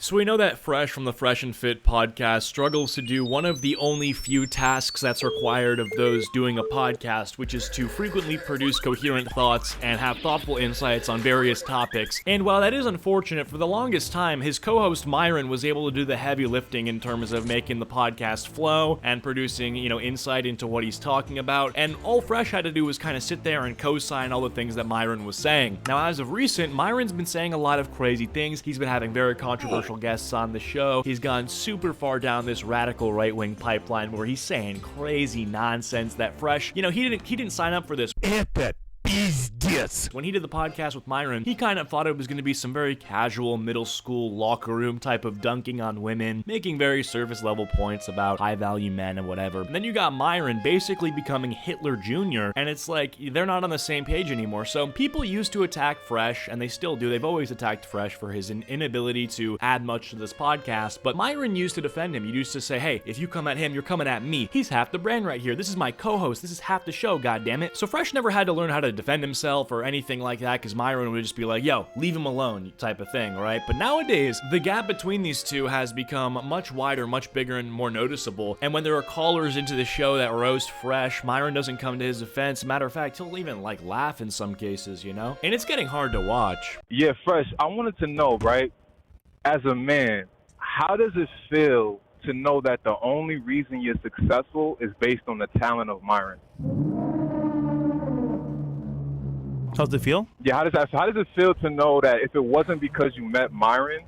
So we know that Fresh from the Fresh and Fit podcast struggles to do one of the only few tasks that's required of those doing a podcast, which is to frequently produce coherent thoughts and have thoughtful insights on various topics. And while that is unfortunate, for the longest time, his co-host Myron was able to do the heavy lifting in terms of making the podcast flow and producing, insight into what he's talking about. And all Fresh had to do was kind of sit there and co-sign all the things that Myron was saying. Now, as of recent, Myron's been saying a lot of crazy things. He's been having very controversial guests on the show. He's gone super far down this radical right-wing pipeline where he's saying crazy nonsense that Fresh, he didn't sign up for this. When he did the podcast with Myron, he kind of thought it was going to be some very casual middle school locker room type of dunking on women, making very surface level points about high value men and whatever. And then you got Myron basically becoming Hitler Jr., and it's like they're not on the same page anymore. So people used to attack Fresh, and they still do. They've always attacked Fresh for his inability to add much to this podcast, but Myron used to defend him. You used to say, hey, if you come at him, you're coming at me. He's half the brand right here. This is my co-host. This is half the show, goddammit. So Fresh never had to learn how to defend himself or anything like that, because Myron would just be like, yo, leave him alone type of thing, right? But nowadays, the gap between these two has become much wider, much bigger, and more noticeable. And when there are callers into the show that roast Fresh, Myron doesn't come to his defense. Matter of fact, he'll even laugh in some cases, And it's getting hard to watch. Yeah, Fresh, I wanted to know, right, as a man, how does it feel to know that the only reason you're successful is based on the talent of Myron? How's it feel? Yeah, how does it feel to know that if it wasn't because you met Myron,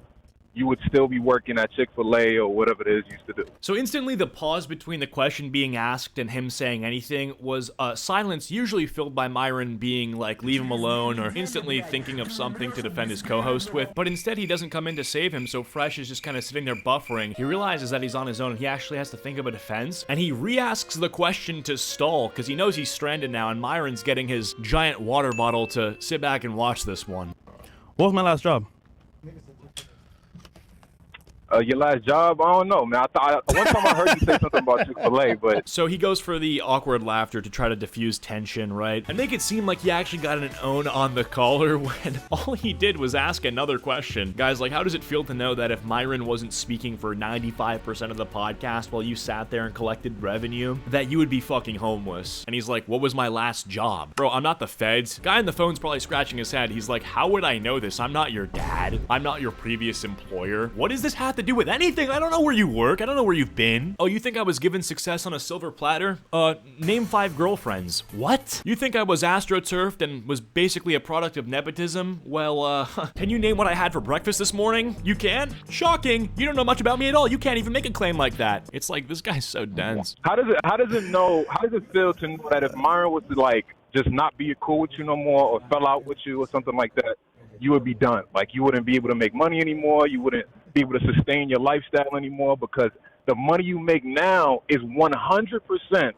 you would still be working at Chick-fil-A or whatever it is you used to do? So instantly the pause between the question being asked and him saying anything was silence, usually filled by Myron being like, leave him alone, or instantly thinking of something to defend his co-host with. But instead he doesn't come in to save him, so Fresh is just kind of sitting there buffering. He realizes that he's on his own and he actually has to think of a defense, and he re-asks the question to stall because he knows he's stranded now, and Myron's getting his giant water bottle to sit back and watch this one. What was my last job? Your last job? I don't know, man. One time I heard you say something about Chick-fil-A, but... So he goes for the awkward laughter to try to diffuse tension, right? And make it seem like he actually got an own on the caller when all he did was ask another question. Guys, how does it feel to know that if Myron wasn't speaking for 95% of the podcast while you sat there and collected revenue, that you would be fucking homeless? And he's like, what was my last job? Bro, I'm not the feds. Guy on the phone's probably scratching his head. He's like, how would I know this? I'm not your dad. I'm not your previous employer. What does this have to do with anything? I don't know where you work. I don't know where you've been. Oh, you think I was given success on a silver platter? Name 5 girlfriends. What? You think I was astroturfed and was basically a product of nepotism? Well, can you name what I had for breakfast this morning? You can? Shocking. You don't know much about me at all. You can't even make a claim like that. It's like, this guy's so dense. How does it feel to know that if Myron was to just not be cool with you no more, or fell out with you or something like that, you would be done? You wouldn't be able to make money anymore. You wouldn't be able to sustain your lifestyle anymore, because the money you make now is 100%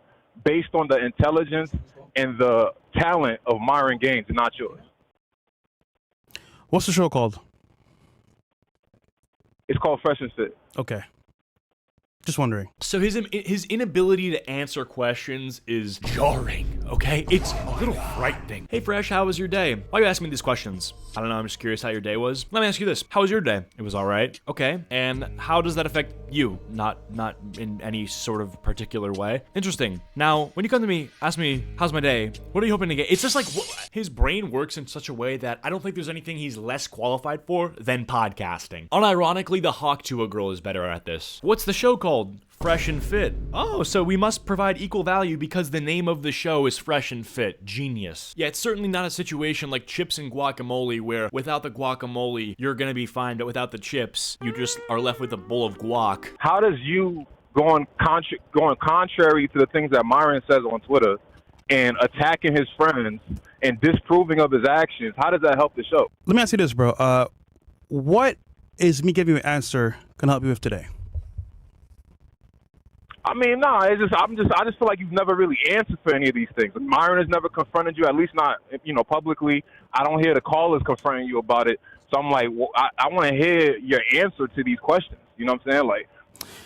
based on the intelligence and the talent of Myron Gaines, and not yours. What's the show called? It's called Fresh and Fit. Okay. Just wondering. So his inability to answer questions is jarring, okay? It's a little frightening. Hey, Fresh, how was your day? Why are you asking me these questions? I don't know, I'm just curious how your day was. Let me ask you this. How was your day? It was all right. Okay. And how does that affect you? Not in any sort of particular way. Interesting. Now, when you come to me, ask me, how's my day? What are you hoping to get? It's just his brain works in such a way that I don't think there's anything he's less qualified for than podcasting. Unironically, the Hawk Tuah girl is better at this. What's the show called? Fresh and Fit. Oh, so we must provide equal value because the name of the show is Fresh and Fit. Genius. Yeah, it's certainly not a situation like chips and guacamole where without the guacamole, you're gonna be fine, but without the chips, you just are left with a bowl of guac. How does you going contrary to the things that Myron says on Twitter and attacking his friends and disproving of his actions, how does that help the show? Let me ask you this, bro. What is me giving you an answer gonna help you with today? I mean, no, I just feel like you've never really answered for any of these things. Myron has never confronted you, at least not, publicly. I don't hear the callers confronting you about it. So I'm like, well, I want to hear your answer to these questions. You know what I'm saying?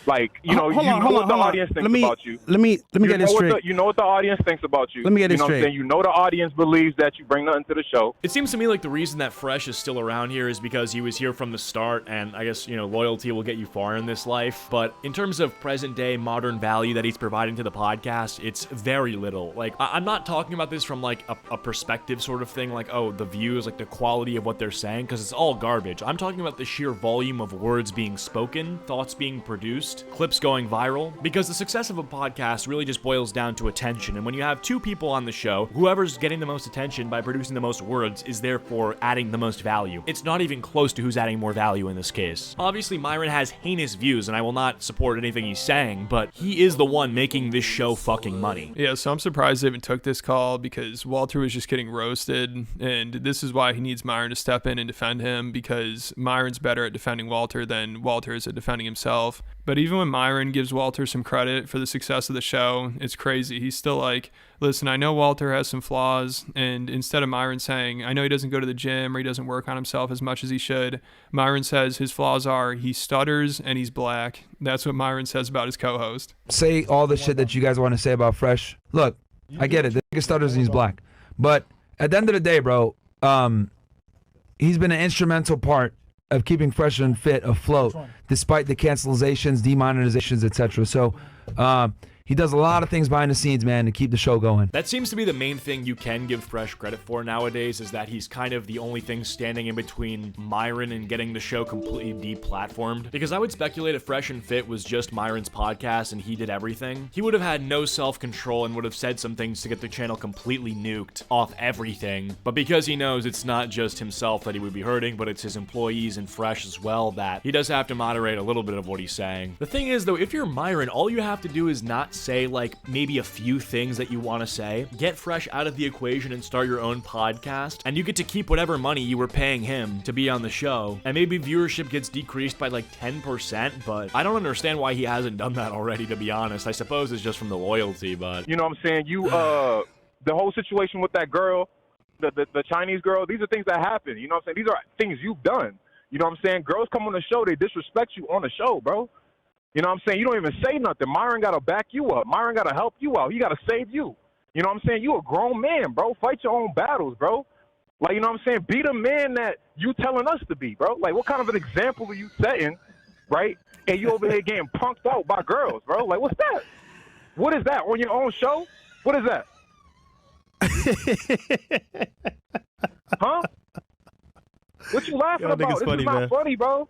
Like, you know what the audience thinks about you. Let me get this straight. You know what the audience thinks about you. Let me get this straight. straight. You know the audience believes that you bring nothing to the show. It seems to me like the reason that Fresh is still around here is because he was here from the start, and I guess, loyalty will get you far in this life. But in terms of present-day modern value that he's providing to the podcast, it's very little. Like, I'm not talking about this from, like, a perspective sort of thing, like, oh, the views, like, the quality of what they're saying, because it's all garbage. I'm talking about the sheer volume of words being spoken, thoughts being produced, clips going viral, because the success of a podcast really just boils down to attention. And when you have two people on the show, whoever's getting the most attention by producing the most words is therefore adding the most value. It's not even close to who's adding more value in this case. Obviously, Myron has heinous views, and I will not support anything he's saying, but he is the one making this show fucking money. Yeah, so I'm surprised they even took this call, because Walter was just getting roasted, and this is why he needs Myron to step in and defend him, because Myron's better at defending Walter than Walter is at defending himself. But even when Myron gives Walter some credit for the success of the show, it's crazy. He's still like, listen, I know Walter has some flaws, and instead of Myron saying, I know he doesn't go to the gym or he doesn't work on himself as much as he should, Myron says his flaws are he stutters and he's black. That's what Myron says about his co-host. Say all the shit that you guys want to say about Fresh. Look, I get it. The nigga stutters and he's black. But at the end of the day, bro, he's been an instrumental part of keeping Fresh and Fit afloat, despite the cancelizations, demonetizations, etc. So he does a lot of things behind the scenes, man, to keep the show going. That seems to be the main thing you can give Fresh credit for nowadays, is that he's kind of the only thing standing in between Myron and getting the show completely deplatformed. Because I would speculate if Fresh and Fit was just Myron's podcast and he did everything, he would have had no self-control and would have said some things to get the channel completely nuked off everything. But because he knows it's not just himself that he would be hurting, but it's his employees and Fresh as well, that he does have to moderate a little bit of what he's saying. The thing is, though, if you're Myron, all you have to do is not say, like, maybe a few things that you want to say, get Fresh out of the equation and start your own podcast, and you get to keep whatever money you were paying him to be on the show, and maybe viewership gets decreased by like 10%, but I don't understand why he hasn't done that already, to be honest. I suppose it's just from the loyalty, but... You know what I'm saying? The whole situation with that girl, the Chinese girl, these are things that happen. You know what I'm saying? These are things you've done. You know what I'm saying? Girls come on the show, they disrespect you on the show, bro. You know what I'm saying? You don't even say nothing. Myron got to back you up. Myron got to help you out. He got to save you. You know what I'm saying? You a grown man, bro. Fight your own battles, bro. Like, you know what I'm saying? Be the man that you telling us to be, bro. Like, what kind of an example are you setting, right? And you over here getting punked out by girls, bro. Like, what's that? What is that? On your own show? What is that? Huh? What you laughing about? This is not funny, bro.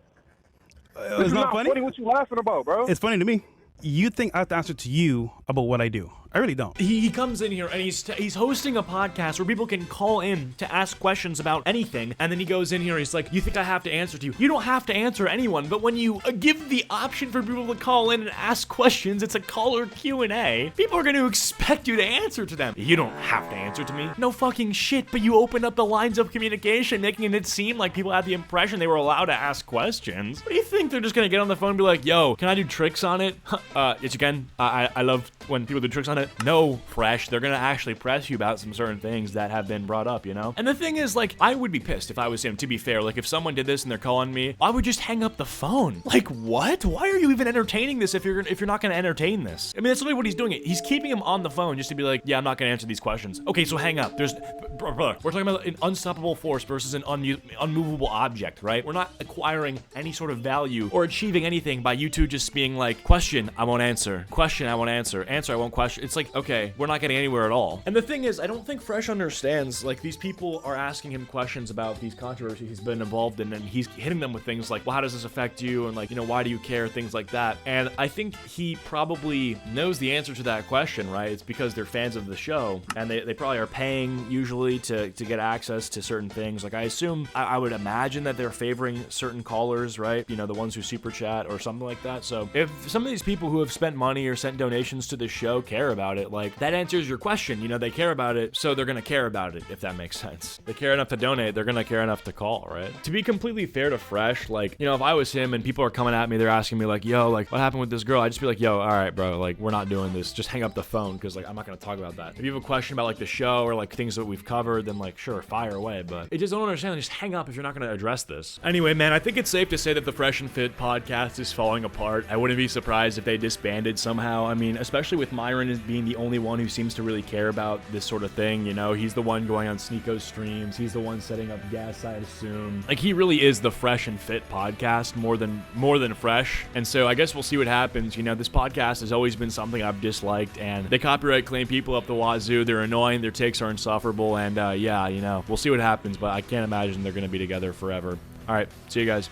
It's not funny? What you laughing about, bro? It's funny to me. You think I have to answer to you about what I do. I really don't. He comes in here and he's hosting a podcast where people can call in to ask questions about anything, and then he goes in here and he's like, you think I have to answer to you? You don't have to answer anyone, but when you give the option for people to call in and ask questions, it's a caller Q&A, people are going to expect you to answer to them. You don't have to answer to me. No fucking shit, but you opened up the lines of communication, making it seem like people had the impression they were allowed to ask questions. What do you think? They're just going to get on the phone and be like, yo, can I do tricks on it? Yes, you can. I love when people do tricks on it. No, Fresh, they're gonna actually press you about some certain things that have been brought up, you know? And the thing is, like, I would be pissed if I was him, to be fair. Like, if someone did this and they're calling me, I would just hang up the phone. Like, what? Why are you even entertaining this if you're not gonna entertain this? I mean, that's literally what he's doing. He's keeping him on the phone just to be like, yeah, I'm not gonna answer these questions. Okay, so hang up. Brother, we're talking about an unstoppable force versus an unmovable object, right? We're not acquiring any sort of value or achieving anything by you two just being like, question, I won't answer. Question, I won't answer. Answer, I won't question. It's like, okay, we're not getting anywhere at all. And the thing is, I don't think Fresh understands, like, these people are asking him questions about these controversies he's been involved in, and he's hitting them with things like, well, how does this affect you? And like, you know, why do you care? Things like that. And I think he probably knows the answer to that question, right? It's because they're fans of the show, and they probably are paying usually to get access to certain things. Like, I assume, I would imagine that they're favoring certain callers, right? You know, the ones who super chat or something like that. So if some of these people who have spent money or sent donations to the show care about it, like, that answers your question. You know, they care about it, so they're gonna care about it, if that makes sense. They care enough to donate, they're gonna care enough to call, right? To be completely fair to Fresh, like, you know, if I was him and people are coming at me, they're asking me like, yo, like, what happened with this girl? I'd just be like, yo, all right, bro, like, we're not doing this. Just hang up the phone, because, like, I'm not gonna talk about that. If you have a question about, like, the show or, like, things that we've covered, cover, then like, sure, fire away. But I just don't understand. Just hang up if you're not going to address this. Anyway, man, I think it's safe to say that the Fresh and Fit podcast is falling apart. I wouldn't be surprised if they disbanded somehow. I mean, especially with Myron as being the only one who seems to really care about this sort of thing. You know, he's the one going on Sneako's streams. He's the one setting up guests, I assume. Like, he really is the Fresh and Fit podcast more than Fresh. And so I guess we'll see what happens. You know, this podcast has always been something I've disliked, and they copyright claim people up the wazoo. They're annoying. Their takes are insufferable. And yeah, you know, we'll see what happens, but I can't imagine they're going to be together forever. All right, see you guys.